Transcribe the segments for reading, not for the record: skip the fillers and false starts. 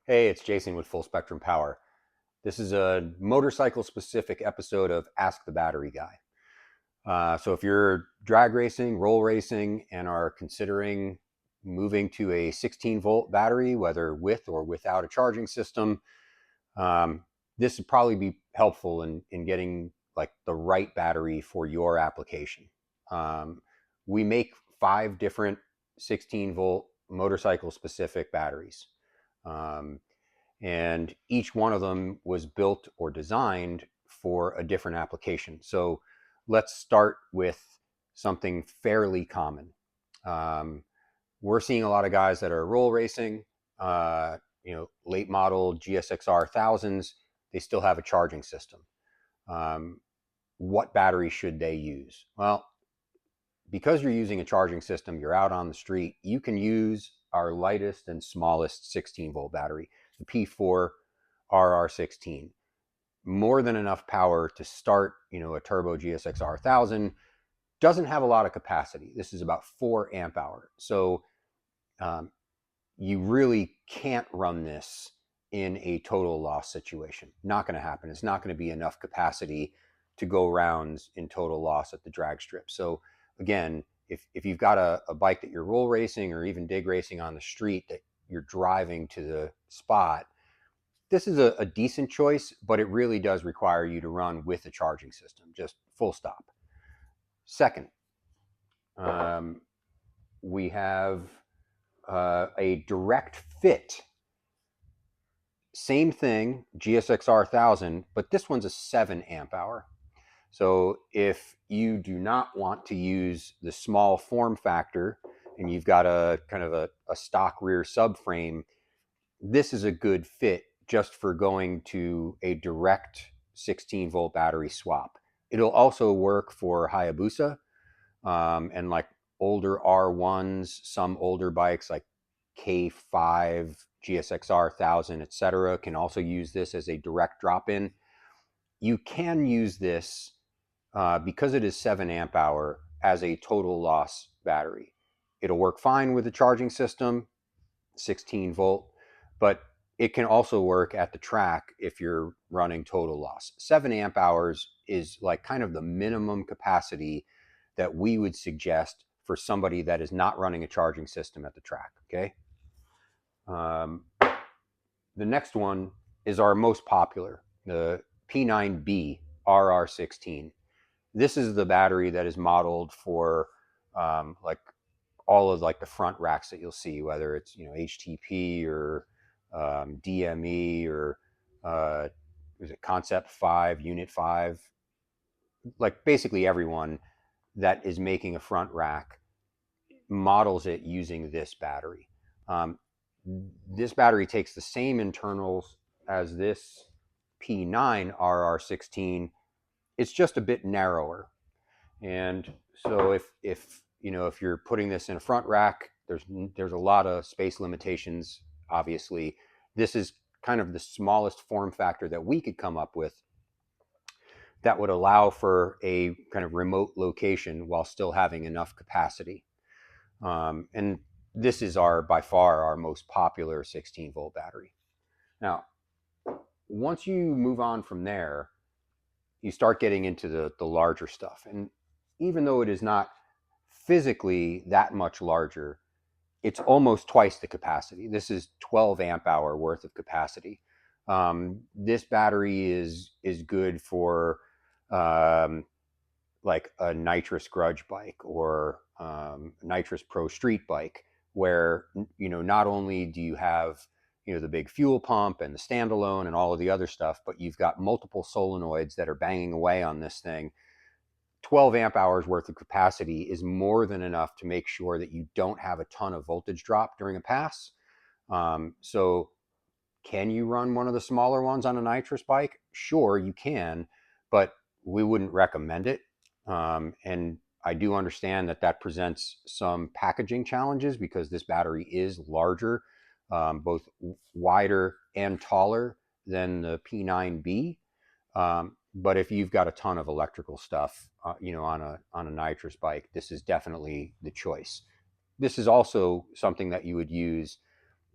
Hey, it's Jason with Full Spectrum Power. This is a motorcycle specific episode of Ask the Battery Guy. So, if you're drag racing, roll racing, and are considering moving to a 16-volt battery, whether with or without a charging system, um, this would probably be helpful in getting like the right battery for your application. Um, we make 5 different 16-volt motorcycle specific batteries. Um, and each one of them was built or designed for a different application. So let's start with something fairly common. Um, we're seeing a lot of guys that are roll racing, late model GSXR thousands. They still have a charging system. Um, what battery should they use? Well, because you're using a charging system, you're out on the street, you can use our lightest and smallest 16-volt battery, the P4 RR16. More than enough power to start, a turbo GSX-R 1000. Doesn't have a lot of capacity. This is about 4 amp hour. So um, you really can't run this in a total loss situation. Not going to happen. It's not going to be enough capacity to go rounds in total loss at the drag strip. So again, if you've got a bike that you're roll racing or even dig racing on the street that you're driving to the spot, this is a decent choice, but it really does require you to run with a charging system, just full stop. Second, we have a direct fit. Same thing, GSXR 1000, but this one's a 7 amp hour. So if you do not want to use the small form factor and you've got a kind of a stock rear subframe, this is a good fit just for going to a direct 16-volt battery swap. It'll also work for Hayabusa and like older R1s, some older bikes like K5, GSXR 1000, etc. can also use this as a direct drop-in. You can use this because it is 7 amp hour as a total loss battery. It'll work fine with the charging system, 16 volt, but it can also work at the track if you're running total loss. 7 amp hours is like kind of the minimum capacity that we would suggest for somebody that is not running a charging system at the track. Okay. The next one is our most popular, the P9B RR16. This is the battery that is modeled for like all of like the front racks that you'll see, whether it's HTP or DME or is it Concept 5, Unit 5, like basically everyone that is making a front rack models it using this battery. This battery takes the same internals as this P9 RR16. It's just a bit narrower. And so if you're putting this in a front rack, there's a lot of space limitations. Obviously, this is kind of the smallest form factor that we could come up with that would allow for a kind of remote location while still having enough capacity. And this is by far our most popular 16-volt battery. Now, once you move on from there, you start getting into the larger stuff. And even though it is not physically that much larger, it's almost twice the capacity. This is 12 amp hour worth of capacity. This battery is good for like a nitrous grudge bike or nitrous pro street bike, where not only do you have the big fuel pump and the standalone and all of the other stuff, but you've got multiple solenoids that are banging away on this thing. 12 amp hours worth of capacity is more than enough to make sure that you don't have a ton of voltage drop during a pass. So can you run one of the smaller ones on a nitrous bike? Sure, you can, but we wouldn't recommend it. And I do understand that presents some packaging challenges because this battery is larger, both wider and taller than the P9B. But if you've got a ton of electrical stuff, on a nitrous bike, this is definitely the choice. This is also something that you would use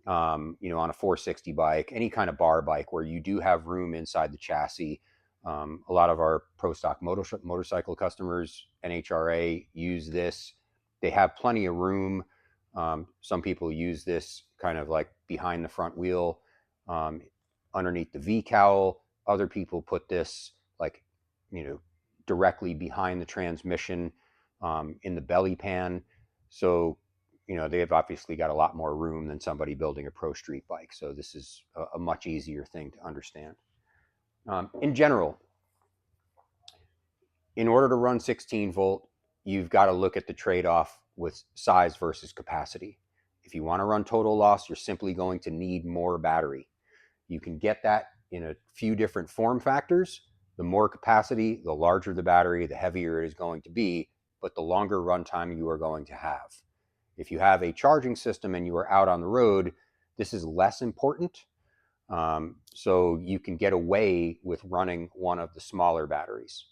on a 460 bike, any kind of bar bike where you do have room inside the chassis. A lot of our pro stock motorcycle customers, NHRA, use this. They have plenty of room. Some people use this kind of like behind the front wheel, um, underneath the V cowl. Other people put this like, directly behind the transmission, in the belly pan. So they've obviously got a lot more room than somebody building a pro street bike. So this is a much easier thing to understand. In general, in order to run 16 volt, you've got to look at the trade-off with size versus capacity. If you want to run total loss, you're simply going to need more battery. You can get that in a few different form factors. The more capacity, the larger the battery, the heavier it is going to be, but the longer runtime you are going to have. If you have a charging system and you are out on the road, this is less important. So you can get away with running one of the smaller batteries.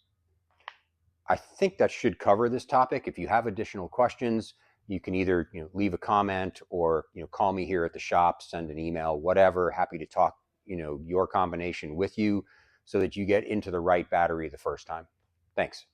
I think that should cover this topic. If you have additional questions, you can either leave a comment or call me here at the shop, send an email, whatever. Happy to talk your combination with you so that you get into the right battery the first time. Thanks.